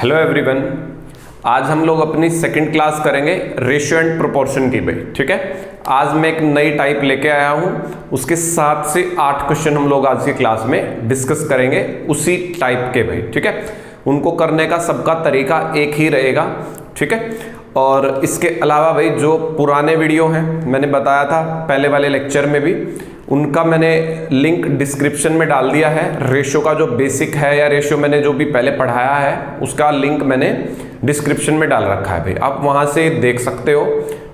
Hello everyone, आज हम लोग अपनी सेकंड क्लास करेंगे रेशियो एंड प्रोपोर्शन की भाई। ठीक है, आज मैं एक नई टाइप लेके आया हूं, उसके 7 से 8 क्वेश्चन हम लोग आज की क्लास में डिस्कस करेंगे उसी टाइप के भाई। ठीक है, उनको करने का सबका तरीका एक ही रहेगा। ठीक है, और इसके अलावा भाई जो पुराने वीडियो हैं मैंने बताया था पहले वाले लेक्चर में भी, उनका मैंने लिंक डिस्क्रिप्शन में डाल दिया है। रेशियो का जो बेसिक है या रेशियो मैंने जो भी पहले पढ़ाया है उसका लिंक मैंने डिस्क्रिप्शन में डाल रखा है भाई, आप वहां से देख सकते हो।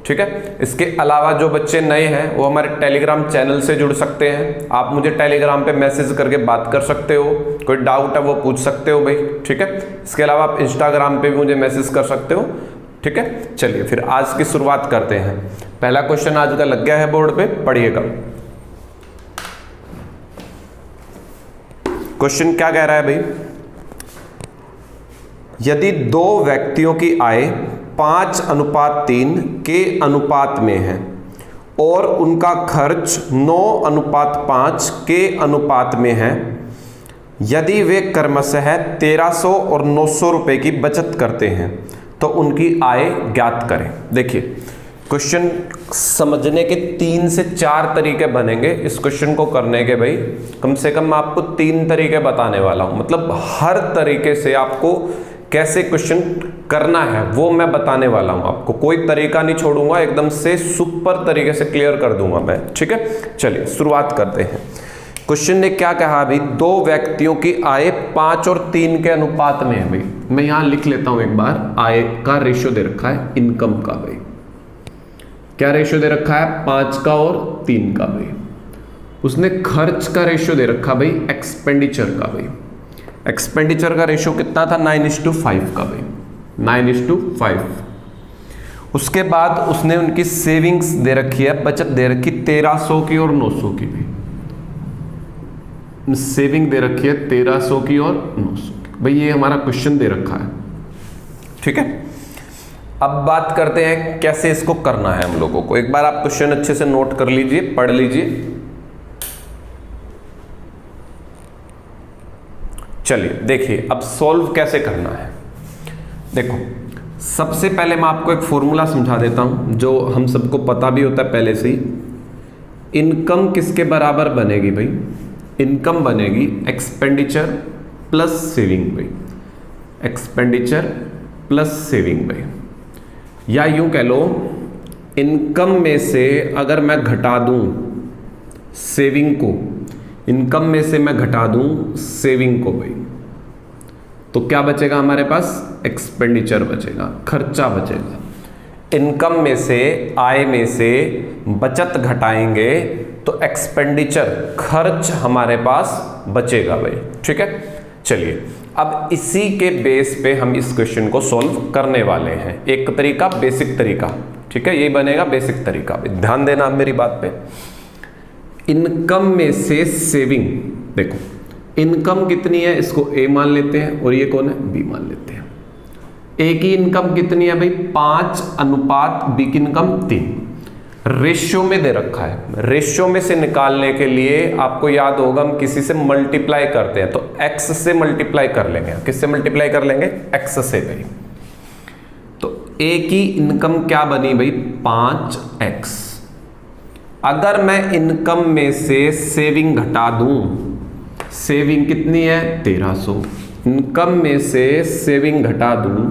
ठीक है, इसके अलावा जो बच्चे नए हैं वो हमारे टेलीग्राम चैनल से जुड़ सकते हैं। आप मुझे टेलीग्राम पे मैसेज करके बात कर सकते हो, कोई डाउट है वो पूछ सकते हो भाई। ठीक है, इसके अलावा आप इंस्टाग्राम पे भी मुझे मैसेज कर सकते हो। ठीक है, चलिए फिर आज की शुरुआत करते हैं। पहला क्वेश्चन आज का लग गया है बोर्ड पे, पढ़िएगा। क्वेश्चन क्या कह रहा है भाई, यदि दो व्यक्तियों की आय 5:3 के अनुपात में है और उनका खर्च 9:5 के अनुपात में है, यदि वे क्रमशः 1300 और 900 रुपए की बचत करते हैं तो उनकी आय ज्ञात करें। देखिए, क्वेश्चन समझने के 3 से 4 तरीके बनेंगे इस क्वेश्चन को करने के भाई। कम से कम मैं आपको 3 तरीके बताने वाला हूं, मतलब हर तरीके से आपको कैसे क्वेश्चन करना है वो मैं बताने वाला हूं आपको। कोई तरीका नहीं छोड़ूंगा, एकदम से सुपर तरीके से क्लियर कर दूंगा मैं। ठीक है, चलिए शुरुआत करते हैं। क्वेश्चन ने क्या कहा भाई, दो व्यक्तियों की आय 5 और 3 के अनुपात में है भाई। मैं यहां लिख लेता हूं एक बार, आय का रेशियो दे रखा है इनकम का भाई। क्या रेशियो दे रखा है, 5 का और 3 का भाई। उसने खर्च का रेशियो दे रखा भाई एक्सपेंडिचर का भाई। एक्सपेंडिचर का रेशियो कितना था, 9:5 का भाई, 9:5। उसके बाद उसने उनकी सेविंग्स दे रखी है, बचत दे रखी 1300 की और 900 की भी। सेविंग दे रखी है 1300 की और 900 की भाई। ये हमारा क्वेश्चन दे रखा है। ठीक है, अब बात करते हैं कैसे इसको करना है हम लोगों को। एक बार आप क्वेश्चन अच्छे से नोट कर लीजिए, पढ़ लीजिए। चलिए देखिए अब सॉल्व कैसे करना है। देखो, सबसे पहले मैं आपको एक फॉर्मूला समझा देता हूं जो हम सबको पता भी होता है पहले से ही। इनकम किसके बराबर बनेगी भाई, इनकम बनेगी एक्सपेंडिचर प्लस सेविंग भाई। एक्सपेंडिचर प्लस सेविंग भाई, या यूं कह लो इनकम में से अगर मैं घटा दूं सेविंग को, इनकम में से मैं घटा दूं सेविंग को भाई, तो क्या बचेगा हमारे पास, एक्सपेंडिचर बचेगा, खर्चा बचेगा। इनकम में से, आय में से बचत घटाएंगे तो एक्सपेंडिचर, खर्च हमारे पास बचेगा भाई। ठीक है, चलिए अब इसी के बेस पे हम इस क्वेश्चन को सॉल्व करने वाले हैं। एक तरीका बेसिक तरीका, ठीक है, ये बनेगा बेसिक तरीका। ध्यान देना आप मेरी बात पे। इनकम में से सेविंग, देखो इनकम कितनी है, इसको ए मान लेते हैं और ये कौन है, बी मान लेते हैं। ए की इनकम कितनी है भाई, 5:, बी की इनकम 3। रेशियो में दे रखा है, रेशियो में से निकालने के लिए आपको याद होगा हम किसी से मल्टीप्लाई करते हैं, तो x से मल्टीप्लाई कर लेंगे। किससे मल्टीप्लाई कर लेंगे, x से भाई। तो a की इनकम क्या बनी भाई, 5x। अगर मैं इनकम में से सेविंग घटा दूं, सेविंग कितनी है 1300, इनकम में से सेविंग घटा दूं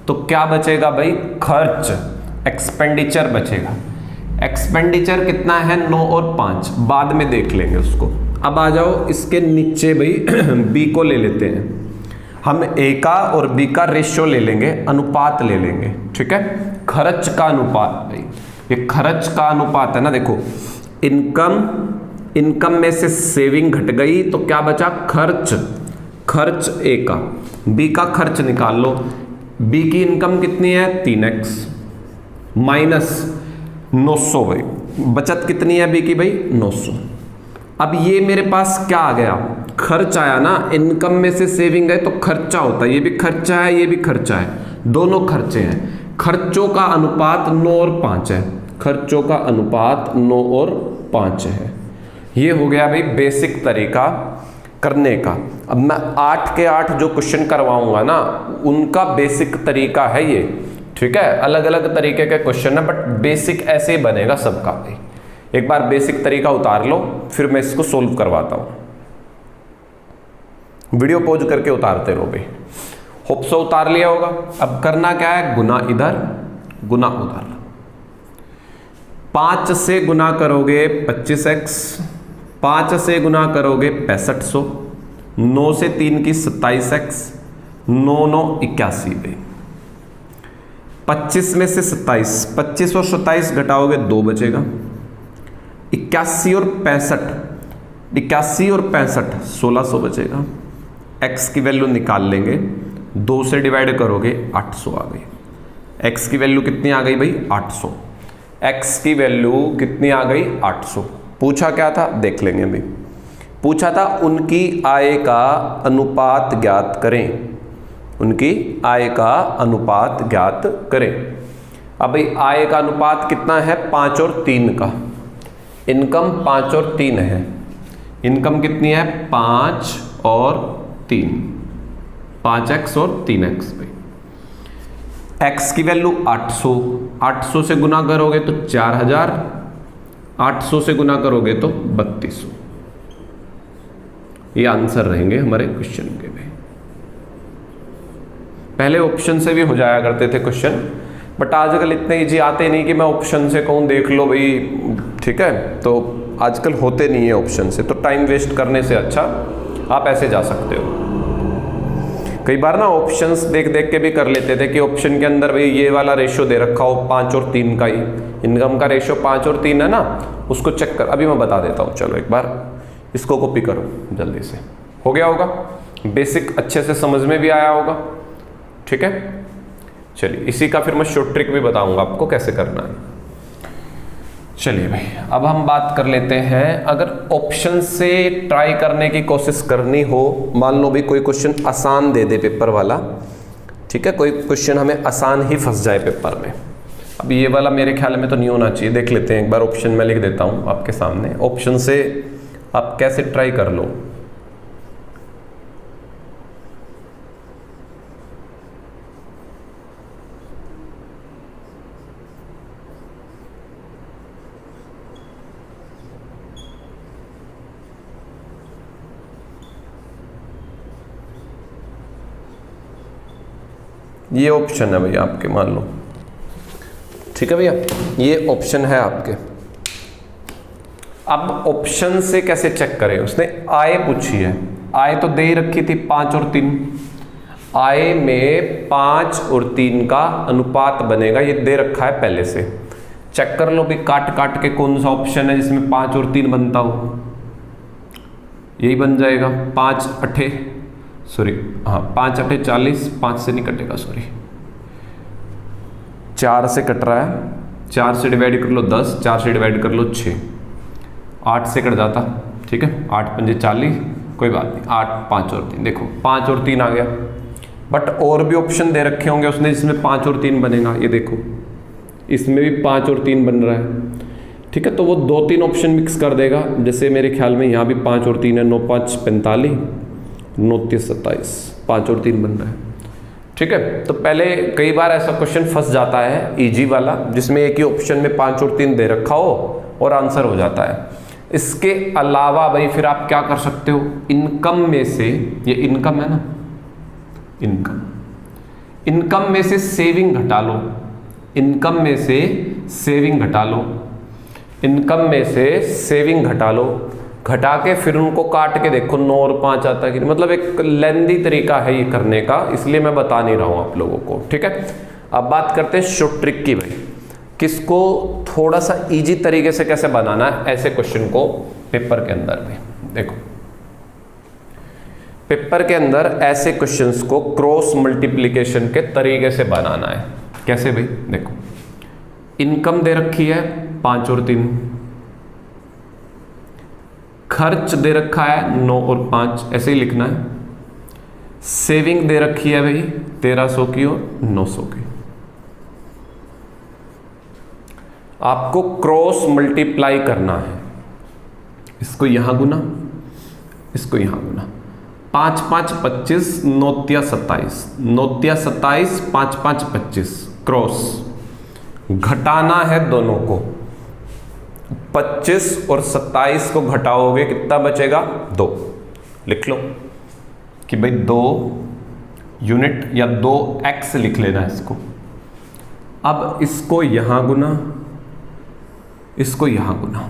तो क्या बचेगा भाई, खर्च, एक्सपेंडिचर बचेगा। एक्सपेंडिचर कितना है, 9 और 5, बाद में देख लेंगे उसको। अब आ जाओ इसके नीचे भाई बी को ले लेते हैं हम। ए का और बी का रेशियो ले लेंगे, अनुपात ले लेंगे। ठीक है, खर्च का अनुपात भाई, ये खर्च का अनुपात है ना। देखो इनकम में से सेविंग घट गई तो क्या बचा, खर्च। खर्च ए का, बी का खर्च निकाल लो। बी की इनकम कितनी है, 3x माइनस 900 भाई, बचत कितनी है बी की भाई, 900। अब ये मेरे पास क्या आ गया, खर्च आया ना। इनकम में से सेविंग है तो खर्चा होता है, ये भी खर्चा है, ये भी खर्चा है, दोनों खर्चे हैं। खर्चों का अनुपात 9 और 5 है, खर्चों का अनुपात 9 और 5 है। ये हो गया भाई बेसिक तरीका करने का। अब मैं 8 के 8 जो क्वेश्चन करवाऊंगा ना, उनका बेसिक तरीका है ये, ठीक है। अलग अलग तरीके के क्वेश्चन है, बट बेसिक ऐसे ही बनेगा सबका भाई। एक बार बेसिक तरीका उतार लो, फिर मैं इसको सोल्व करवाता हूं। वीडियो पॉज करके उतारते रहो भाई। होप सो उतार लिया होगा। अब करना क्या है, गुना इधर गुना उधर। 5 से गुना करोगे 25x, 5 से गुना करोगे 6500, 9 से 3 की 27x, 9 9 81 पे। 25 में से 27, 25 और 27 घटाओगे 2 बचेगा। 81 और 65, 81 और 65 1600 बचेगा। x की वैल्यू निकाल लेंगे, 2 से डिवाइड करोगे 800 आ गई। x की वैल्यू कितनी आ गई भाई, 800। x की वैल्यू कितनी आ गई, 800। पूछा क्या था, देख लेंगे भाई। पूछा था उनकी आय का अनुपात ज्ञात करें, उनकी आय का अनुपात ज्ञात करें। अब भाई आय का अनुपात कितना है, 5 और 3 का। इनकम 5 और 3 है। इनकम कितनी है, 5 और 3, 5x और 3x पे। x की वैल्यू 800, 800 से गुना करोगे तो 4000, 800 से गुना करोगे तो 3200। ये आंसर रहेंगे हमारे क्वेश्चन के में। पहले ऑप्शन से भी हो जाया करते थे क्वेश्चन, बट आजकल इतने इजी आते नहीं कि मैं ऑप्शन से कहूँ देख लो भाई, ठीक है। तो आजकल होते नहीं है ऑप्शन से, तो टाइम वेस्ट करने से अच्छा आप ऐसे जा सकते हो। कई बार ना ऑप्शंस देख देख के भी कर लेते थे कि ऑप्शन के अंदर भाई ये वाला रेशियो दे रखा हो 5 और 3 का ही, इनकम का रेशियो 5 और 3 है ना, उसको चेक कर। अभी मैं बता देता हूँ, चलो एक बार इसको कॉपी करो जल्दी से। हो गया होगा, बेसिक अच्छे से समझ में भी आया होगा, ठीक है। चलिए इसी का फिर मैं शॉर्ट ट्रिक भी बताऊंगा आपको कैसे करना है। चलिए भाई, अब हम बात कर लेते हैं, अगर ऑप्शन से ट्राई करने की कोशिश करनी हो, मान लो भी कोई क्वेश्चन आसान दे दे पेपर वाला, ठीक है, कोई क्वेश्चन हमें आसान ही फंस जाए पेपर में। अब ये वाला मेरे ख्याल में तो नहीं होना चाहिए, देख लेते हैं एक बार। ऑप्शन में लिख देता हूँ आपके सामने, ऑप्शन से आप कैसे ट्राई कर लो। ये ऑप्शन है भैया आपके, मान लो, ठीक है भैया, ये ऑप्शन है आपके। अब ऑप्शन से कैसे चेक करें, उसने आय पूछी है, आय तो दे ही रखी थी 5 और 3। आय में 5 और 3 का अनुपात बनेगा, ये दे रखा है पहले से। चेक कर लो भी काट काट के कौन सा ऑप्शन है जिसमें 5 और 3 बनता हो। यही बन जाएगा 5 8, सॉरी हाँ 5 8 40, 5 से नहीं कटेगा, सॉरी 4 से कट रहा है। 4 से डिवाइड कर लो 10, 4 से डिवाइड कर लो 6, 8 से कट जाता, ठीक है। 8 पंजे 40, कोई बात नहीं, 8 5 और 3, देखो 5 और 3 आ गया। बट और भी ऑप्शन दे रखे होंगे उसने जिसमें 5 और 3 बनेगा, ये देखो इसमें भी 5 और 3 बन रहा है, ठीक है। तो वो 2-3 ऑप्शन मिक्स कर देगा, जैसे मेरे ख्याल में यहाँ भी 5 और 3 है, 9 5 45, 9 3 27, 5 और 3 बन रहा है, ठीक है। तो पहले कई बार ऐसा क्वेश्चन फंस जाता है इजी वाला, जिसमें एक ही ऑप्शन में 5 और 3 दे रखा हो और आंसर हो जाता है। इसके अलावा भाई फिर आप क्या कर सकते हो, इनकम में से, ये इनकम है ना, इनकम में से सेविंग घटा लो, इनकम में से सेविंग घटा लो, इनकम में से सेविंग घटा लो, घटा के फिर उनको काट के देखो 9 और 5 आता है कि, मतलब एक लेंदी तरीका है ये करने का, इसलिए मैं बता नहीं रहा हूं आप लोगों को, ठीक है। अब बात करते हैं शॉर्ट ट्रिक की भाई, किसको थोड़ा सा इजी तरीके से कैसे बनाना है ऐसे क्वेश्चन को पेपर के अंदर में। देखो पेपर के अंदर ऐसे क्वेश्चंस को क्रॉस मल्टीप्लिकेशन के तरीके से बनाना है। कैसे भाई, देखो इनकम दे रखी है 5 और 3, खर्च दे रखा है 9 और 5, ऐसे ही लिखना है। सेविंग दे रखी है भाई 1300 की और 900 की। आपको क्रॉस मल्टीप्लाई करना है, इसको यहां गुना, इसको यहां गुना। 5 5 25, नौतिया 27, नौतिया 27, 5 5 25 क्रॉस। घटाना है दोनों को, 25 और 27 को घटाओगे कितना बचेगा? 2। लिख लो कि भाई 2 यूनिट या 2x लिख लेना इसको। अब इसको यहां गुना, इसको यहां गुना,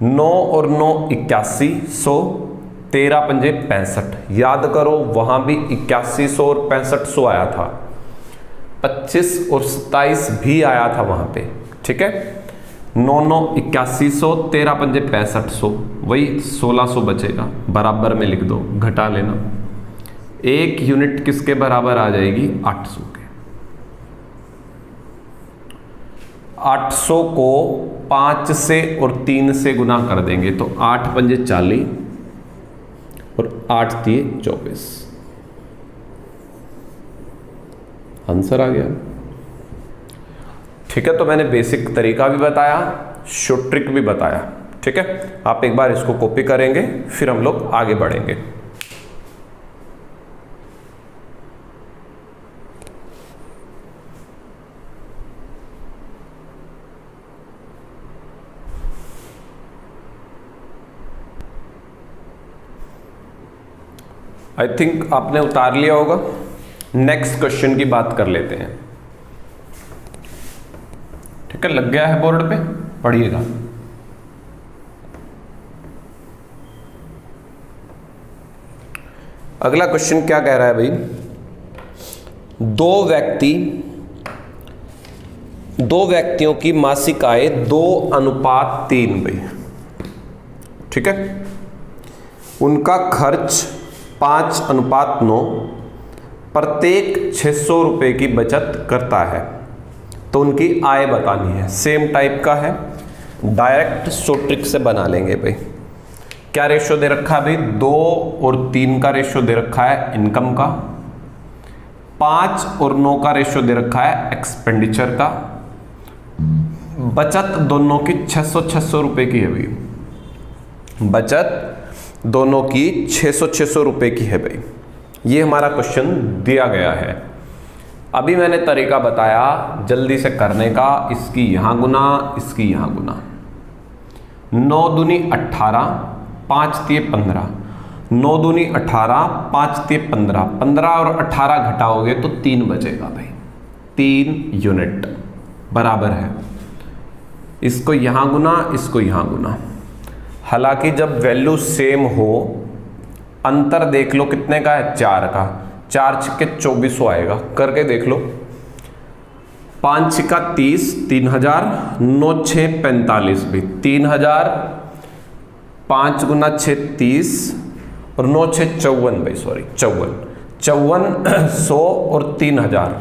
9 और 9 81, 100, 13 पंजे 65। याद करो वहां भी 8100 और 6500 आया था, 25 और 27 भी आया था वहां पे, ठीक है। 9 9 8100, 13 पंजे 6500, वही 1600 बचेगा, बराबर में लिख दो, घटा लेना। 1 यूनिट किसके बराबर आ जाएगी? 800 के। 800 को 5 से और 3 से गुना कर देंगे तो 8 पंजे 40 और 8 दिए 24। आंसर आ गया, ठीक है। तो मैंने बेसिक तरीका भी बताया, शॉर्ट ट्रिक भी बताया, ठीक है। आप एक बार इसको कॉपी करेंगे, फिर हम लोग आगे बढ़ेंगे। आई थिंक आपने उतार लिया होगा। नेक्स्ट क्वेश्चन की बात कर लेते हैं, ठीक है। लग गया है बोर्ड पे, पढ़िएगा। अगला क्वेश्चन क्या कह रहा है भाई? दो व्यक्तियों की मासिक आय 2:3 भाई, ठीक है। उनका खर्च 5:9, प्रत्येक 600 रुपए की बचत करता है, तो उनकी आय बतानी है। सेम टाइप का है, डायरेक्ट शॉर्ट ट्रिक से बना लेंगे भाई। क्या रेशियो दे रखा है भाई? 2 और 3 का रेशियो दे रखा है इनकम का, 5 और 9 का रेशियो दे रखा है एक्सपेंडिचर का। बचत दोनों की 600 रुपए की है भाई, बचत दोनों की 600 रुपए की है भाई। ये हमारा क्वेश्चन दिया गया है। अभी मैंने तरीका बताया जल्दी से करने का, इसकी यहां गुना, इसकी यहां गुना। 9 दूनी 18, 5 तिये 15, 9 दूनी 18, 5 तिये 15, 15 और 18 घटाओगे तो 3 बचेगा भाई, 3 यूनिट बराबर है। इसको यहां गुना, इसको यहां गुना। हालांकि जब वैल्यू सेम हो, अंतर देख लो कितने का है? 4 का। 4 छिक्के 2400 आएगा, करके देख लो। 5 छिक्का 30, 3000, 9 6 45 भी 3000, 5 गुना 6 30 और 9 6 54 भाई, सॉरी 5400 और 3000,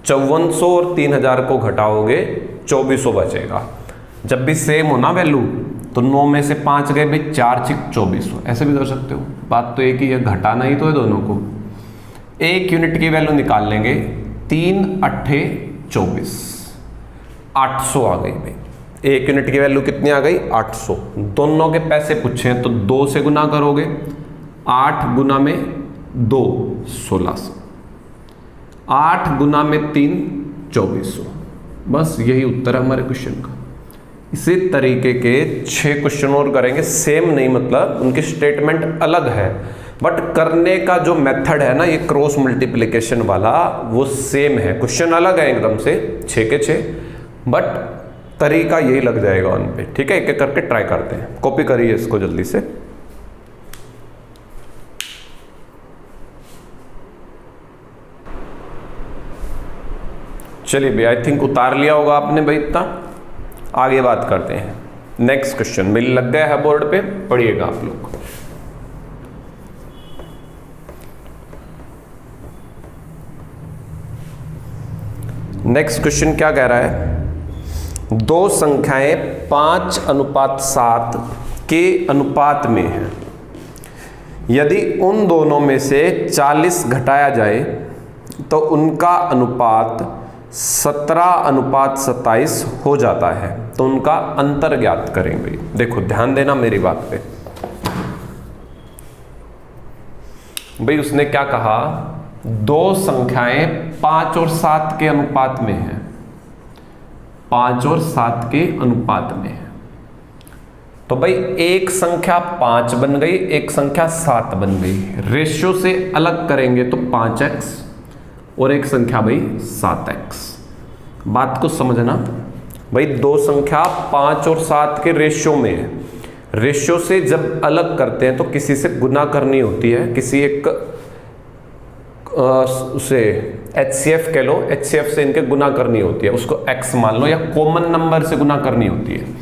5400 और 3000 को घटाओगे 2400 बचेगा। जब भी सेम हो ना वैल्यू, तो 9 में से 5 गए भाई, 4 छिक 2400, ऐसे भी कर सकते हो। बात तो एक ही है, घटाना ही तो है दोनों को। 1 यूनिट की वैल्यू निकाल लेंगे, 3 8 24, 800 आ गई भाई। 1 यूनिट की वैल्यू कितनी आ गई? 800। दोनों के पैसे पूछे हैं तो 2 से गुना करोगे, 8 गुना में 2 1600, 8 गुना में 3 2400। बस यही उत्तर है हमारे क्वेश्चन का। इसी तरीके के 6 क्वेश्चन और करेंगे, सेम नहीं, मतलब उनकी स्टेटमेंट अलग है, बट करने का जो मेथड है ना, ये क्रॉस मल्टीप्लिकेशन वाला, वो सेम है। क्वेश्चन अलग है एकदम से, 6 के 6, बट तरीका यही लग जाएगा उन पे, ठीक है। एक एक करके ट्राई करते हैं। कॉपी करिए इसको जल्दी से। चलिए भाई, आई थिंक उतार लिया होगा आपने भाई इतना। आगे बात करते हैं। नेक्स्ट क्वेश्चन मिल लग गया है बोर्ड पे, पढ़िएगा आप लोग। नेक्स्ट क्वेश्चन क्या कह रहा है? 2 संख्याएं 5:7 के अनुपात में हैं। यदि उन दोनों में से 40 घटाया जाए तो उनका अनुपात 17:27 हो जाता है, तो उनका अंतर ज्ञात करें भाई। देखो ध्यान देना मेरी बात पे। भाई उसने क्या कहा, दो संख्याएं 5 और 7 के अनुपात में है, 5 और 7 के अनुपात में है। तो भाई एक संख्या 5 बन गई, एक संख्या 7 बन गई, रेशियो से अलग करेंगे तो 5x और एक संख्या भाई 7x। बात को समझना भाई, दो संख्या 5 और 7 के रेशियो में है, रेशियो से जब अलग करते हैं तो किसी से गुना करनी होती है, किसी एक उसे HCF कह लो, HCF से इनके गुना करनी होती है, उसको x मान लो, या कॉमन नंबर से गुना करनी होती है।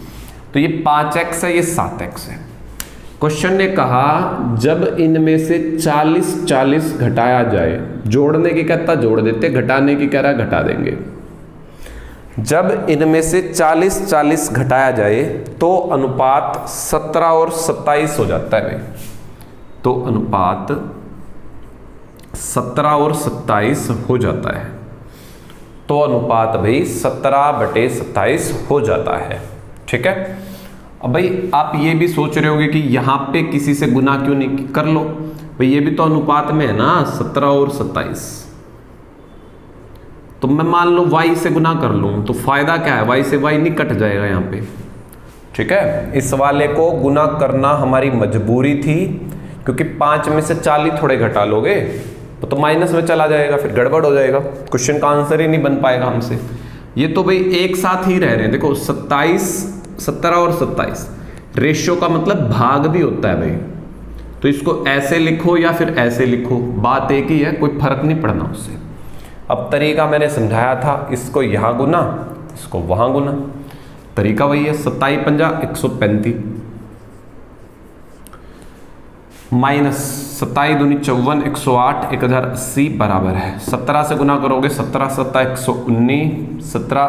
तो ये 5x है, ये 7x है। क्वेश्चन ने कहा जब इनमें से 40-40 घटाया जाए, जोड़ने की कहता जोड़ देते, घटाने की कह रहा घटा देंगे। जब इनमें से 40-40 घटाया जाए तो अनुपात 17 और 27 हो जाता है भाई। तो अनुपात 17 और 27 हो जाता है। तो अनुपात भाई 17/27 हो जाता है। ठीक है। अब भाई आप ये भी सोच रहे होंगे कि यहाँ पे किसी से गुना क्यों नहीं, कर लो भाई, ये भी तो अनुपात में है ना 17 और 27। तो मैं मान लो y से गुना कर लूँ तो फायदा क्या है, y से y नहीं कट जाएगा यहाँ पे। ठीक है। इस वाले को गुना करना हमारी मजबूरी थी, क्योंकि 5 में से 40 थोड़े घटा लोगे तो माइनस में चला जाएगा, फिर गड़बड़ हो जाएगा, क्वेश्चन का आंसर ही नहीं बन पाएगा हमसे। ये तो भाई एक साथ ही रह रहे हैं। देखो 17 और 27 रेशियो का मतलब भाग भी होता है भाई, तो इसको ऐसे लिखो या फिर ऐसे लिखो, बात एक ही है, कोई फर्क नहीं पड़ना उससे। अब तरीका मैंने समझाया था, इसको यहां गुना, इसको वहां गुना, तरीका वही है। 27×5 135 माइनस 27×2 54 108 1080 बराबर है 17 से गुना करोगे 17 7 119 17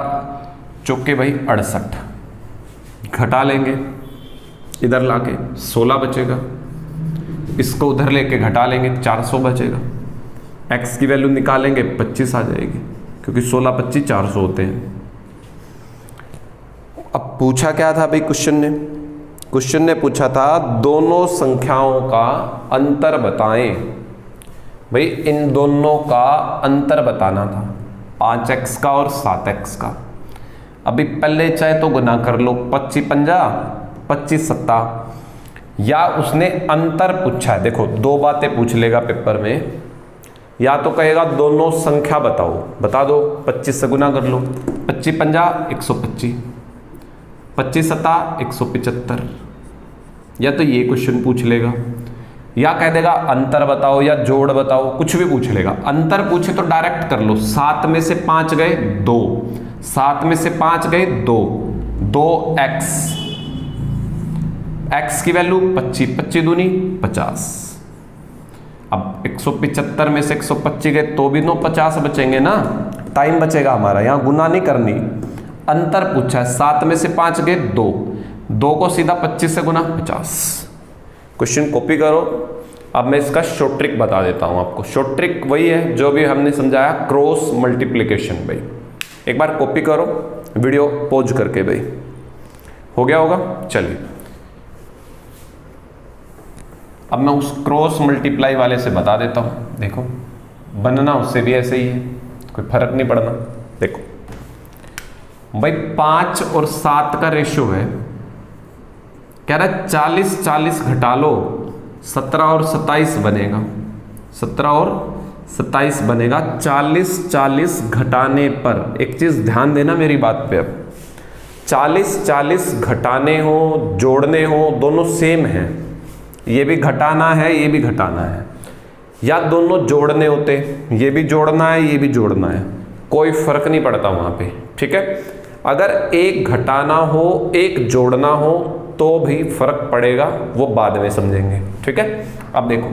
चौके भाई 68, घटा लेंगे इधर लाके 16 बचेगा, इसको उधर लेके घटा लेंगे 400 बचेगा, x की वैल्यू निकालेंगे 25 आ जाएगी, क्योंकि 16 25 400 होते हैं। अब पूछा क्या था भाई क्वेश्चन ने पूछा था दोनों संख्याओं का अंतर बताएं। भाई इन दोनों का अंतर बताना था, 5x का और 7x का। अभी पहले चाहे तो गुना कर लो, 25×5 25 7, या उसने अंतर पूछा है। देखो दो बातें पूछ लेगा पेपर में, या तो कहेगा दोनों संख्या बताओ, बता दो, 25 से गुना कर लो, 25×5 125 25 7 175, या तो ये क्वेश्चन पूछ लेगा, या कह देगा अंतर बताओ या जोड़ बताओ, कुछ भी पूछ लेगा। अंतर पूछे तो डायरेक्ट कर लो, 7 में से 5 गए 2, 7 में से 5 गए 2, 2x, x की वैल्यू 25 25 दूनी 50। अब 175 में से 125 गए तो भी 50 बचेंगे ना, टाइम बचेगा हमारा, यहां गुना नहीं करनी। अंतर पूछा है, 7 में से 5 गए 2, 2 को सीधा 25 से गुना 50। क्वेश्चन कॉपी करो। अब मैं इसका शॉर्ट ट्रिक बता देता हूं आपको। शॉर्ट ट्रिक वही है जो भी हमने समझाया, क्रॉस मल्टीप्लिकेशन। भाई एक बार कॉपी करो वीडियो पॉज करके, भाई हो गया होगा। चलिए अब मैं उस क्रॉस मल्टीप्लाई वाले से बता देता हूं। देखो बनना उससे भी ऐसे ही है, कोई फर्क नहीं पड़ना। देखो भाई 5 और 7 का रेशियो है, कह रहा है 40-40 घटा लो, 17 और 27 बनेगा, 17 और 27 बनेगा। 40-40 घटाने पर एक चीज ध्यान देना मेरी बात पे, अब 40-40 घटाने हो जोड़ने हो दोनों सेम है, ये भी घटाना है ये भी घटाना है, या दोनों जोड़ने होते, ये भी जोड़ना है ये भी जोड़ना है, कोई फर्क नहीं पड़ता वहां पे। ठीक है। अगर एक घटाना हो एक जोड़ना हो तो भी फर्क पड़ेगा, वो बाद में समझेंगे। ठीक है। अब देखो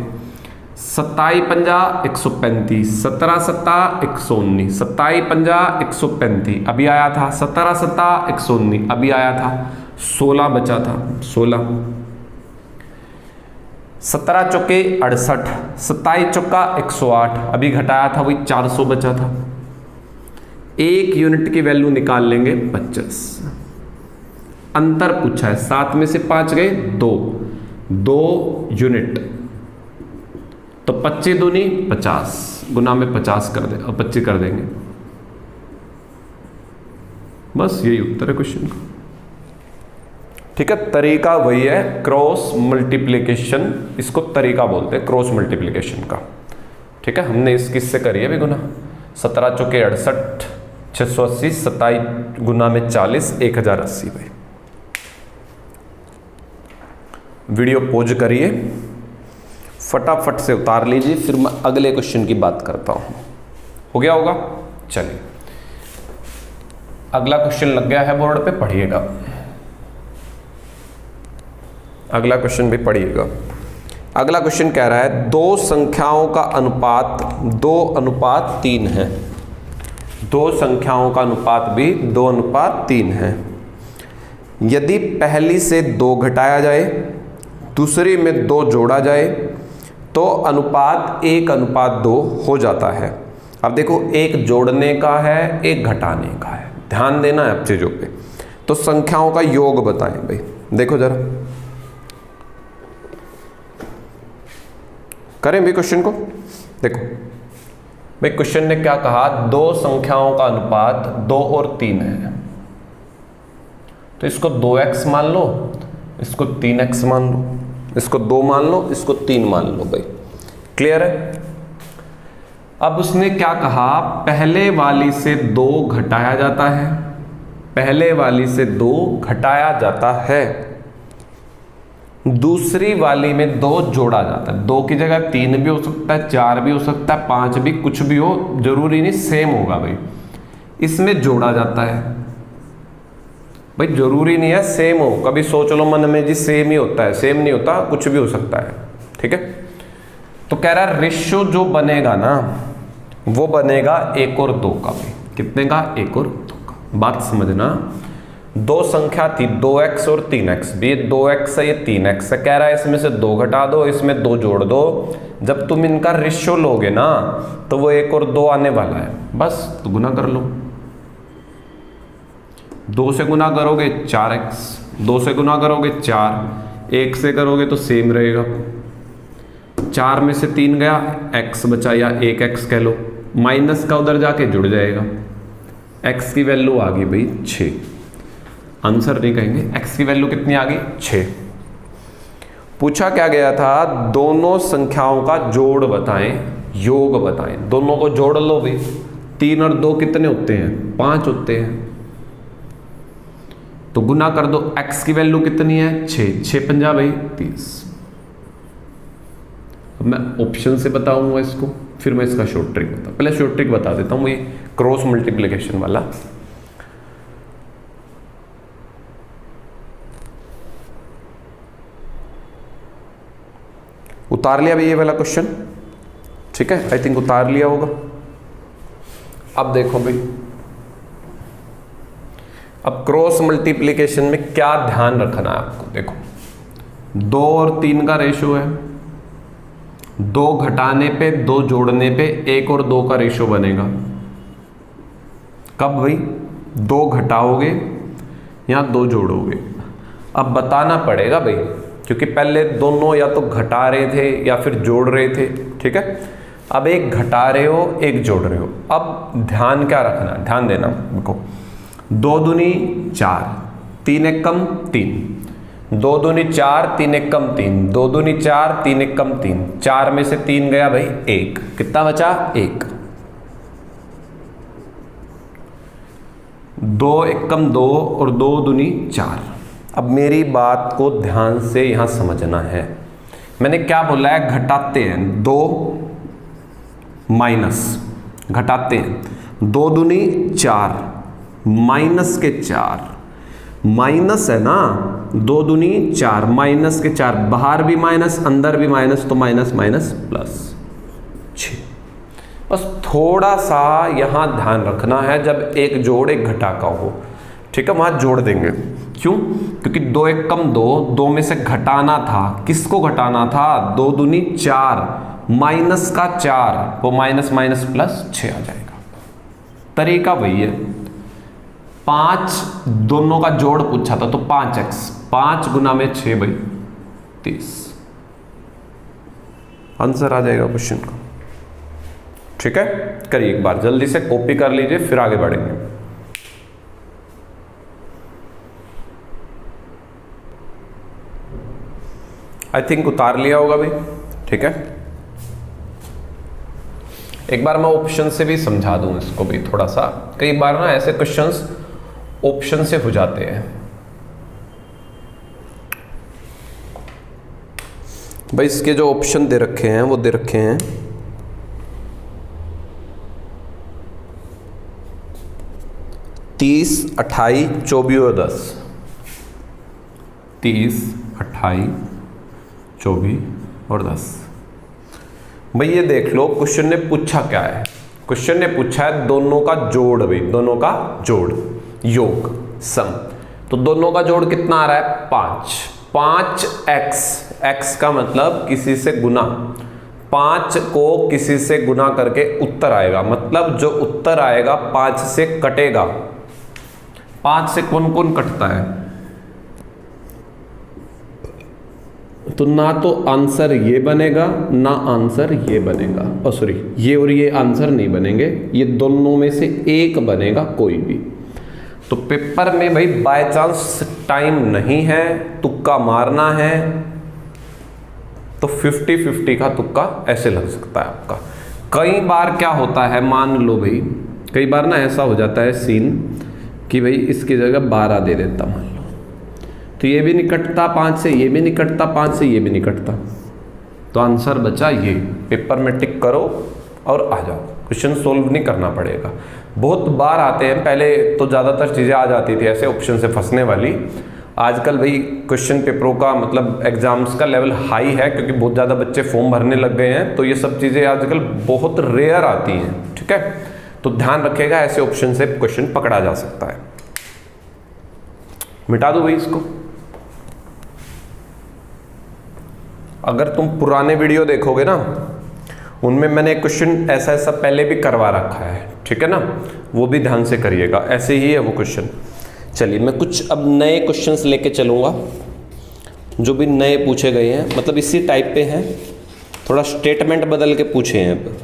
27×5 135, 17×7 119, 27×5 135 अभी आया था, 17×7 119 अभी आया था, 16 बचा था 16, 17 चौके 68, 27 चौका 108 अभी घटाया था, वही 400 बचा था। एक यूनिट की वैल्यू निकाल लेंगे 50। अंतर पूछा है, 7 में से 5 गए 2, 2 यूनिट, तो 25 दूनी 50 गुना में 50 कर दे और 25 कर देंगे, बस यही उत्तर है क्वेश्चन का। ठीक है, तरीका वही है, क्रॉस मल्टीप्लिकेशन, इसको तरीका बोलते हैं क्रॉस मल्टीप्लिकेशन का। ठीक है, हमने इस किससे करी है भी गुना, 17 चौके 68, 680, 27 गुना में 40, 1080 भाई। वीडियो पॉज करिए, फटाफट से उतार लीजिए, फिर मैं अगले क्वेश्चन की बात करता हूं। हो गया होगा? चलिए अगला क्वेश्चन लग गया है बोर्ड पे, पढ़िएगा। अगला क्वेश्चन भी पढ़िएगा। अगला क्वेश्चन कह रहा है दो संख्याओं का अनुपात 2:3 है। दो संख्याओं का अनुपात भी 2:3 है। यदि पहली से 2 घटाया जाए, दूसरी में 2 जोड़ा जाए, तो अनुपात 1:2 हो जाता है। अब देखो, एक जोड़ने का है, एक घटाने का है, ध्यान देना है अब चीजों पे। तो संख्याओं का योग बताएं भाई। देखो जरा, करें भी क्वेश्चन को। देखो भाई, क्वेश्चन ने क्या कहा, दो संख्याओं का अनुपात 2 और 3 है। तो इसको 2x मान लो, इसको 3x मान लो, इसको 2 मान लो, इसको 3 मान लो भाई। क्लियर है? अब उसने क्या कहा, पहले वाली से 2 घटाया जाता है, पहले वाली से 2 घटाया जाता है, दूसरी वाली में 2 जोड़ा जाता है। 2 की जगह 3 भी हो सकता है, 4 भी हो सकता है, 5 भी, कुछ भी हो, जरूरी नहीं सेम होगा भाई। इसमें जोड़ा जाता है भाई, जरूरी नहीं है सेम हो। कभी सोच लो मन में जी सेम ही होता है, सेम नहीं होता, कुछ भी हो सकता है। ठीक है, तो कह रहा है रेशियो जो बनेगा ना, वो बनेगा 1 और 2 का भाई। कितने का? 1 और 2 का। बात समझना, दो संख्या थी 2x और 3x, भी 2x है, ये 3x है। कह रहा है इसमें से 2 घटा दो, इसमें 2 जोड़ दो। जब तुम इनका रेशियो लोगे ना, तो वो 1 और 2 आने वाला है, बस तो गुना कर लो। 2 से गुना करोगे 4x, 2 से गुना करोगे 4, 1 से करोगे तो सेम रहेगा। 4 में से 3 गया, x बचा, या 1x कह लो, माइनस का उधर जाके जुड़ जाएगा। x की वैल्यू आ गई भाई 6। आंसर नहीं कहेंगे, x की वैल्यू कितनी आ गई? 6। पूछा क्या गया था, दोनों संख्याओं का जोड़ बताएं, योग बताएं। दोनों को जोड़ लो भाई। 3 और 2 कितने होते हैं? 5 होते हैं। तो गुना कर दो, x की वैल्यू कितनी है? 6, 6 पंजा भाई 30। अब मैं ऑप्शन से बताऊंगा इसको, फिर मैं इसका शॉर्ट ट्रिक बता, पहले शॉर्ट ट्रिक बता देता हूं, ये क्रॉस मल्टीप्लिकेशन वाला। उतार लिया भाई ये वाला क्वेश्चन? ठीक है, आई थिंक उतार लिया होगा। अब देखो भाई, अब क्रॉस मल्टीप्लिकेशन में क्या ध्यान रखना है आपको। देखो, 2 और 3 का रेशियो है, 2 घटाने पे 2 जोड़ने पे 1 और 2 का रेशियो बनेगा। कब भाई? 2 घटाओगे या 2 जोड़ोगे। अब बताना पड़ेगा भाई, क्योंकि पहले दोनों या तो घटा रहे थे या फिर जोड़ रहे थे। ठीक है, अब एक घटा रहे हो, एक जोड़ रहे हो। अब ध्यान क्या रखना, ध्यान देना। देखो, 2 दूनी 4, 3 एक कम 3, 2 दूनी 4, 3 एक कम 3, 2 दूनी 4, 3 एक कम 3, 4 में से 3 गया भाई 1, कितना बचा? 1। 2 एक कम 2 और 2 दूनी 4। अब मेरी बात को ध्यान से यहां समझना है। मैंने क्या बोला है? घटाते हैं, 2 माइनस, घटाते हैं, 2 दूनी 4, माइनस के 4, माइनस है ना, 2 दूनी 4, माइनस के 4, बाहर भी माइनस अंदर भी माइनस, तो माइनस माइनस प्लस 6। बस थोड़ा सा यहां ध्यान रखना है, जब एक जोड़ एक घटा का हो, ठीक है, वहां जोड़ देंगे। क्यों? क्योंकि 2 एक कम 2, 2 में से घटाना था, किसको घटाना था? 2 दूनी 4, माइनस का 4, वो माइनस माइनस प्लस 6 आ जाएगा। तरीका वही है। 5 दोनों का जोड़ पूछा था, तो 5x, 5 गुना में 6 भाई 30। आंसर आ जाएगा क्वेश्चन का। ठीक है, करिए एक बार जल्दी से कॉपी कर लीजिए, फिर आगे बढ़ेंगे। आई थिंक उतार लिया होगा भाई। ठीक है, एक बार मैं ऑप्शन से भी समझा दूं इसको भी थोड़ा सा। कई बार ना ऐसे क्वेश्चंस ऑप्शन से हो जाते हैं। भाई इसके जो ऑप्शन दे रखे हैं वो दे रखे हैं 30, 28, 24 और 10। 30, 28, 24 और 10। भाई ये देख लो क्वेश्चन ने पूछा क्या है। क्वेश्चन ने पूछा है दोनों का जोड़, भाई दोनों का जोड़, योग, सम। तो दोनों का जोड़ कितना आ रहा है? 5। 5x, x का मतलब किसी से गुना, 5 को किसी से गुना करके उत्तर आएगा, मतलब जो उत्तर आएगा 5 से कटेगा। 5 से कौन कौन कटता है? तो ना तो आंसर ये बनेगा ना आंसर ये बनेगा, सॉरी ये और ये आंसर नहीं बनेंगे, ये दोनों में से एक बनेगा कोई भी। तो पेपर में भाई बाय चांस टाइम नहीं है, तुक्का मारना है, तो 50-50 का तुक्का ऐसे लग सकता है आपका। कई बार क्या होता है, मान लो भाई कई बार ना ऐसा हो जाता है सीन कि भाई इसकी जगह 12 दे देता, मान लो, तो ये भी नहीं कटता 5 से, ये भी नहीं कटता 5 से, ये भी नहीं कटता, तो आंसर बचा ये। पेपर में टिक करो और आ जाओ, क्वेश्चन सोल्व नहीं करना पड़ेगा। बहुत बार आते हैं, पहले तो ज़्यादातर चीज़ें आ जाती थी ऐसे ऑप्शन से फंसने वाली। आजकल भाई क्वेश्चन पेपरों का मतलब एग्जाम्स का लेवल हाई है, क्योंकि बहुत ज़्यादा बच्चे फॉर्म भरने लग गए हैं, तो ये सब चीज़ें आजकल बहुत रेयर आती हैं। ठीक है, तो ध्यान रखिएगा, ऐसे ऑप्शन से क्वेश्चन पकड़ा जा सकता है। मिटा दो भाई इसको। अगर तुम पुराने वीडियो देखोगे ना, उनमें मैंने क्वेश्चन ऐसा ऐसा पहले भी करवा रखा है, ठीक है ना, वो भी ध्यान से करिएगा। ऐसे ही है वो क्वेश्चन। चलिए मैं कुछ अब नए क्वेश्चंस लेके चलूँगा, जो भी नए पूछे गए हैं, मतलब इसी टाइप पे हैं, थोड़ा स्टेटमेंट बदल के पूछे हैं। अब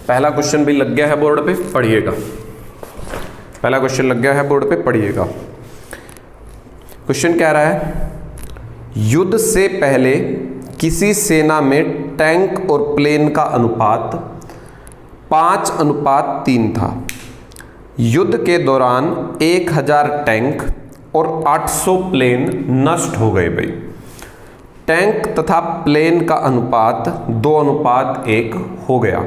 पहला क्वेश्चन भी लग गया है बोर्ड पे, पढ़िएगा। पहला क्वेश्चन लग गया है बोर्ड पे, पढ़िएगा। क्वेश्चन कह रहा है, युद्ध से पहले किसी सेना में टैंक और प्लेन का अनुपात 5:3 था। युद्ध के दौरान 1000 टैंक और 800 प्लेन नष्ट हो गए। भाई टैंक तथा प्लेन का अनुपात 2:1 हो गया,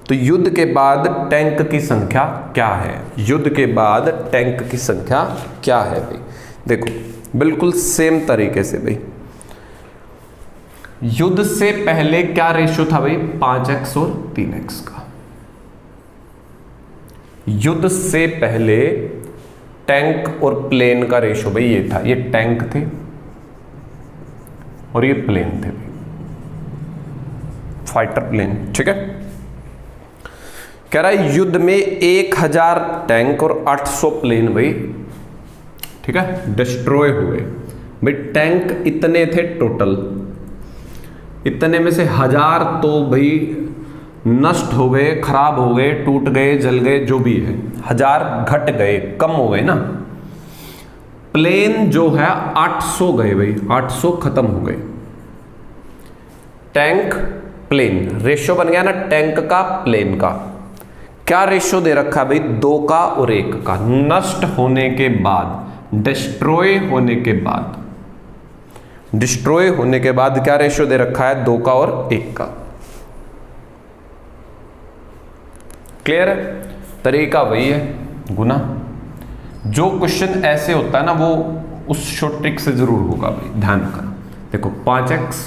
तो युद्ध के बाद टैंक की संख्या क्या है? युद्ध के बाद टैंक की संख्या क्या है? भाई देखो बिल्कुल सेम तरीके से, भाई युद्ध से पहले क्या रेशियो था भाई? 5x और 3x का। युद्ध से पहले टैंक और प्लेन का रेशियो भाई ये था, ये टैंक थे और ये प्लेन थे भाई, फाइटर प्लेन। ठीक है, कह रहा है युद्ध में 1000 टैंक और 800 प्लेन भाई, ठीक है, डिस्ट्रॉय हुए। भाई टैंक इतने थे टोटल, इतने में से 1000 तो भाई नष्ट हो गए, खराब हो गए, टूट गए, जल गए, जो भी है, 1000 घट गए, कम हो गए ना। प्लेन जो है 800 गए भाई, 800 खत्म हो गए। टैंक प्लेन रेशियो बन गया ना, टैंक का प्लेन का। क्या रेशियो दे रखा भाई? 2 का और 1 का। नष्ट होने के बाद, डिस्ट्रॉय होने के बाद, डिस्ट्रॉय होने के बाद क्या रेशियो दे रखा है? 2 का और 1 का। क्लियर है? तरीका वही है, गुना। जो क्वेश्चन ऐसे होता है ना, वो उस शॉर्ट ट्रिक से जरूर होगा भाई, ध्यान रखना। देखो 5x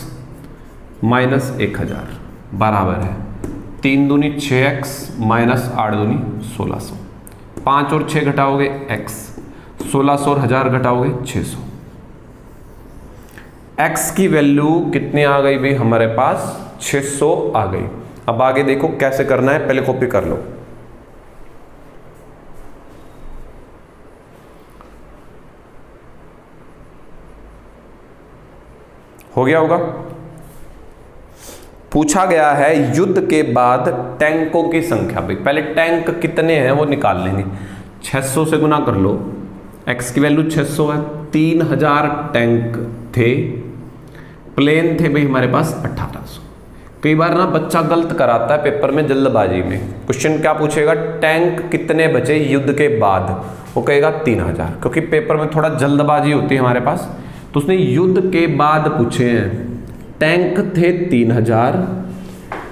माइनस 1000 बराबर है 3 दूनी 6x माइनस 8 दूनी 1600। 5 और 6 घटाओगे x, 1600 और 1000 घटाओगे 600। x की वैल्यू कितनी आ गई भाई हमारे पास? 600 आ गई। अब आगे देखो कैसे करना है, पहले कॉपी कर लो। हो गया होगा। पूछा गया है युद्ध के बाद टैंकों की संख्या। भाई पहले टैंक कितने हैं वो निकाल लेंगे। 600 से गुना कर लो, x की वैल्यू 600 है, 3000 टैंक थे, प्लेन थे भाई हमारे पास 1800। कई बार ना बच्चा गलत कराता है पेपर में जल्दबाजी में। क्वेश्चन क्या पूछेगा, टैंक कितने बचे युद्ध के बाद, वो कहेगा 3000, क्योंकि पेपर में थोड़ा जल्दबाजी होती है हमारे पास, तो उसने युद्ध के बाद पूछे हैं। टैंक थे 3000,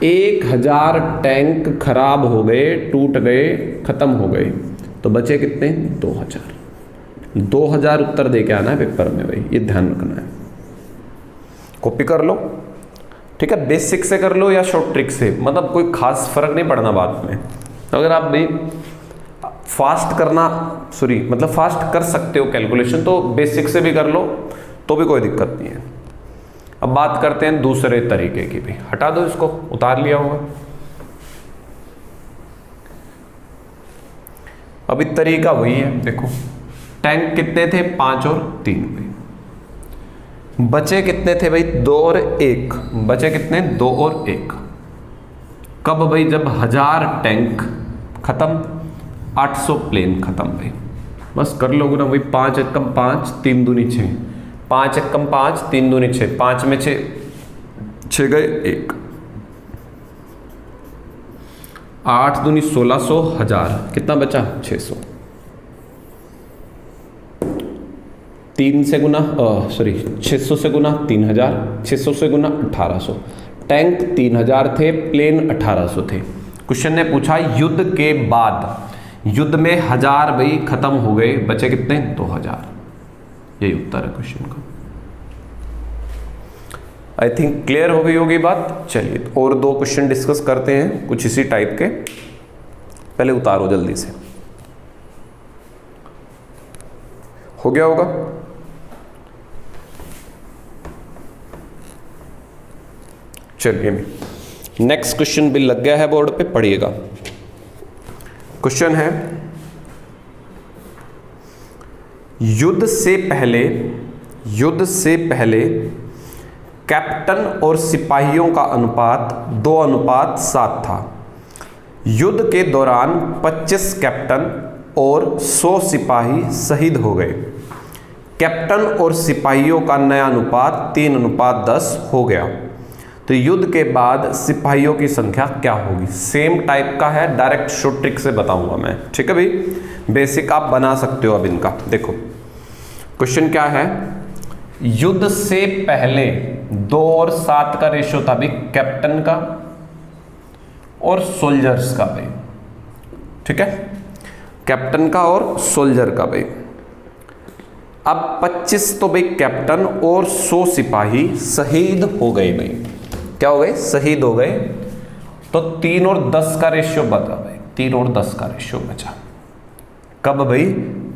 1000 टैंक खराब हो गए, टूट गए, खत्म हो गए, तो बचे कितने 2000। 2000 उत्तर दे के आना है पेपर में भाई, ये ध्यान रखना है। कॉपी कर लो, ठीक है, बेसिक से कर लो या शॉर्ट ट्रिक से, मतलब कोई खास फर्क नहीं पड़ना बाद में। अगर आप भाई फास्ट करना मतलब फास्ट कर सकते हो कैलकुलेशन, तो बेसिक से भी कर लो तो भी कोई दिक्कत नहीं है। अब बात करते हैं दूसरे तरीके की भी। हटा दो इसको, उतार लिया होगा। अभी तरीका वही है, देखो टैंक कितने थे 5 और 3 भाई, बचे कितने थे भाई 2 और 1, बचे कितने 2 और 1। कब भाई, जब 1000 टैंक खत्म, 800 प्लेन खत्म भाई। बस कर लोगे ना भाई, 5 एकम 5, 3 दूनी 6, 5 एकम 5, 3 दूनी 6, 5 में 6 गए 1, 8 दूनी 1600, 1000 कितना बचा 600। 3 से गुना 600 से गुना 3000, 600 से गुना 1800। टैंक 3000 थे, प्लेन 1800 थे। क्वेश्चन ने पूछा युद्ध के बाद, युद्ध में 1000 भाई खत्म हो गए, बचे कितने 2000। यही उत्तर है क्वेश्चन का। आई थिंक क्लियर हो गई होगी बात। चलिए और 2 क्वेश्चन डिस्कस करते हैं कुछ इसी टाइप के। पहले उतारो जल्दी से, हो गया होगा। चलिए नेक्स्ट क्वेश्चन भी लग गया है बोर्ड पे, पढ़िएगा। क्वेश्चन है, युद्ध से पहले कैप्टन और सिपाहियों का अनुपात 2:7 था। युद्ध के दौरान 25 कैप्टन और 100 सिपाही शहीद हो गए। कैप्टन और सिपाहियों का नया अनुपात 3:10 हो गया। तो युद्ध के बाद सिपाहियों की संख्या क्या होगी। सेम टाइप का है, डायरेक्ट शॉर्ट ट्रिक से बताऊंगा मैं, ठीक है भाई। बेसिक आप बना सकते हो अब इनका। देखो क्वेश्चन क्या है, युद्ध से पहले 2 और 7 का रेशियो था भाई कैप्टन का और सोल्जर्स का भाई, ठीक है, कैप्टन का और सोल्जर का भाई। अब 25 तो भाई कैप्टन और 100 सिपाही शहीद हो गए भाई। क्या हो गए, शहीद हो गए। तो 3 और 10 का रेशियो बचा भाई, 3 और 10 का रेशियो बचा। कब भाई,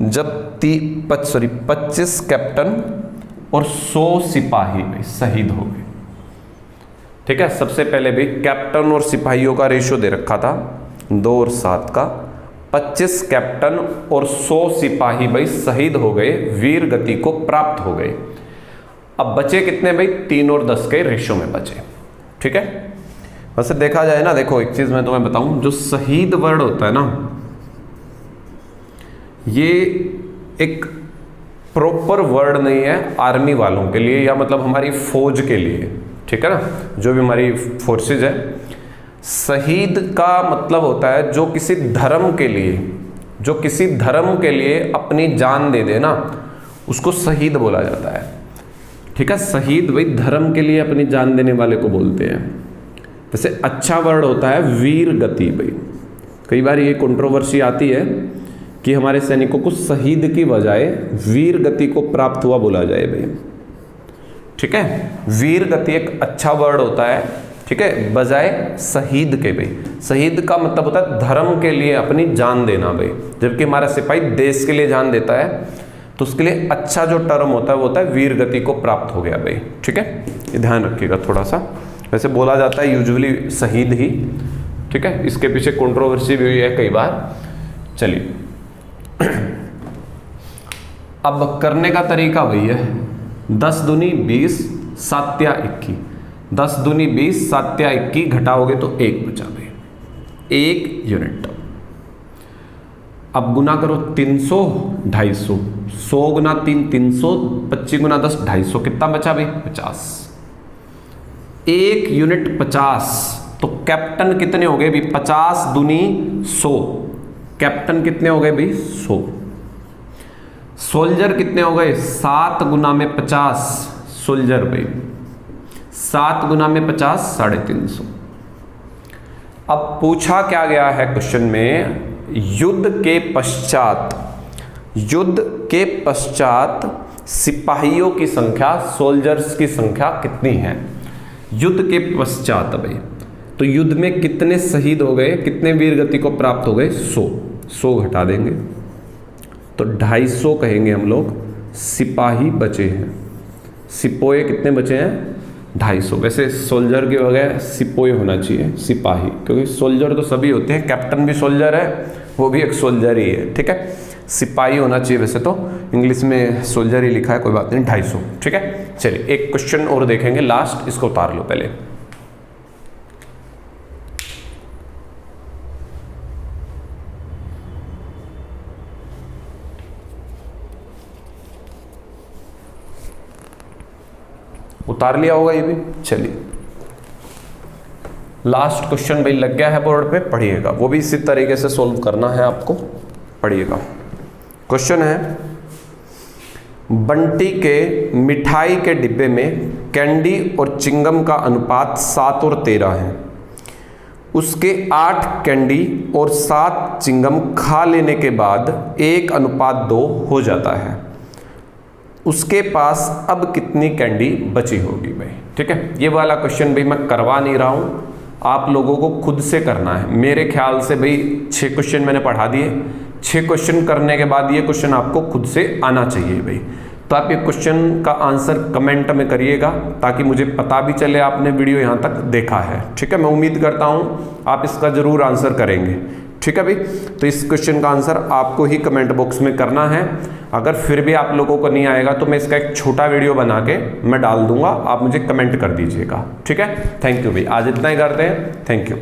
जब 25 कैप्टन और 100 सिपाही भाई शहीद हो गए, ठीक है। सबसे पहले भी कैप्टन और सिपाहियों का रेशियो दे रखा था 2 और 7 का। 25 कैप्टन और 100 सिपाही भाई शहीद हो गए, वीर गति को प्राप्त हो गए। अब बचे कितने भाई, 3 और 10 के रेशियो में बचे, ठीक है। वैसे देखा जाए ना, देखो एक चीज मैं तुम्हें बताऊं, जो शहीद वर्ड होता है ना, ये एक प्रॉपर वर्ड नहीं है आर्मी वालों के लिए, या मतलब हमारी फौज के लिए, ठीक है ना, जो भी हमारी फोर्सेज है। शहीद का मतलब होता है जो किसी धर्म के लिए अपनी जान दे दे ना, उसको शहीद बोला जाता है, ठीक है। शहीद भाई धर्म के लिए अपनी जान देने वाले को बोलते हैं। वैसे अच्छा वर्ड होता है वीर गति भाई। कई बार ये कंट्रोवर्सी आती है कि हमारे सैनिकों को शहीद की बजाय वीर गति को प्राप्त हुआ बोला जाए भाई, ठीक है। वीर गति एक अच्छा वर्ड होता है, ठीक है, बजाय शहीद के भाई। शहीद का मतलब होता है धर्म के लिए अपनी जान देना भाई, जबकि हमारा सिपाही देश के लिए जान देता है, तो उसके लिए अच्छा जो टर्म होता है वो होता है वीर गति को प्राप्त हो गया भाई, ठीक है। ये ध्यान रखिएगा थोड़ा सा। वैसे बोला जाता है यूजुअली शहीद ही, ठीक है। इसके पीछे कंट्रोवर्सी भी हुई है कई बार। चलिए अब करने का तरीका वही है, 10 दूनी 20, 7 या 21, 10 दूनी 20, 7 या 21 घटाओगे तो 1 बचा भाई, 1 यूनिट। अब गुना करो 300, 250, 100 गुना 3 300, 25 गुना 10 250, कितना बचा भाई 50, 1 यूनिट 50। तो कैप्टन कितने हो गए भाई, 50 दूनी 100, कैप्टन कितने हो गए भाई 100। सोल्जर कितने हो गए, 7 गुना में 50 सोल्जर भाई, 7 गुना में 50 350। अब पूछा क्या गया है क्वेश्चन में, युद्ध के पश्चात सिपाहियों की संख्या, सोल्जर्स की संख्या कितनी है, युद्ध के पश्चात भाई। तो युद्ध में कितने शहीद हो गए, कितने वीर गति को प्राप्त हो गए, 100 घटा देंगे तो 250 कहेंगे हम लोग सिपाही बचे हैं। सिपोए कितने बचे हैं, 250। वैसे सोल्जर के बगैर सिपोए होना चाहिए, सिपाही, क्योंकि सोल्जर तो सभी होते हैं, कैप्टन भी सोल्जर है, वो भी एक सोल्जर ही है, ठीक है। सिपाही होना चाहिए, वैसे तो इंग्लिश में सोल्जर ही लिखा है, कोई बात नहीं, 250, ठीक है। चलिए एक क्वेश्चन और देखेंगे लास्ट, इसको उतार लो पहले। उतार लिया होगा ये भी। चलिए लास्ट क्वेश्चन भाई लग गया है बोर्ड पे, पढ़िएगा, वो भी इसी तरीके से सोल्व करना है आपको, पढ़िएगा। क्वेश्चन है, बंटी के मिठाई के डिब्बे में कैंडी और चिंगम का अनुपात 7 और 13 है। उसके 8 कैंडी और 7 चिंगम खा लेने के बाद 1:2 हो जाता है। उसके पास अब कितनी कैंडी बची होगी भाई, ठीक है। ये वाला क्वेश्चन भाई मैं करवा नहीं रहा हूँ, आप लोगों को खुद से करना है। मेरे ख्याल से भाई 6 क्वेश्चन मैंने पढ़ा दिए, 6 क्वेश्चन करने के बाद ये क्वेश्चन आपको खुद से आना चाहिए भाई। तो आप ये क्वेश्चन का आंसर कमेंट में करिएगा, ताकि मुझे पता भी चले आपने वीडियो यहाँ तक देखा है, ठीक है। मैं उम्मीद करता हूँ आप इसका ज़रूर आंसर करेंगे, ठीक है भाई। तो इस क्वेश्चन का आंसर आपको ही कमेंट बॉक्स में करना है। अगर फिर भी आप लोगों को नहीं आएगा तो मैं इसका एक छोटा वीडियो बना के मैं डाल दूंगा, आप मुझे कमेंट कर दीजिएगा, ठीक है। थैंक यू भाई, आज इतना ही करते हैं, थैंक यू।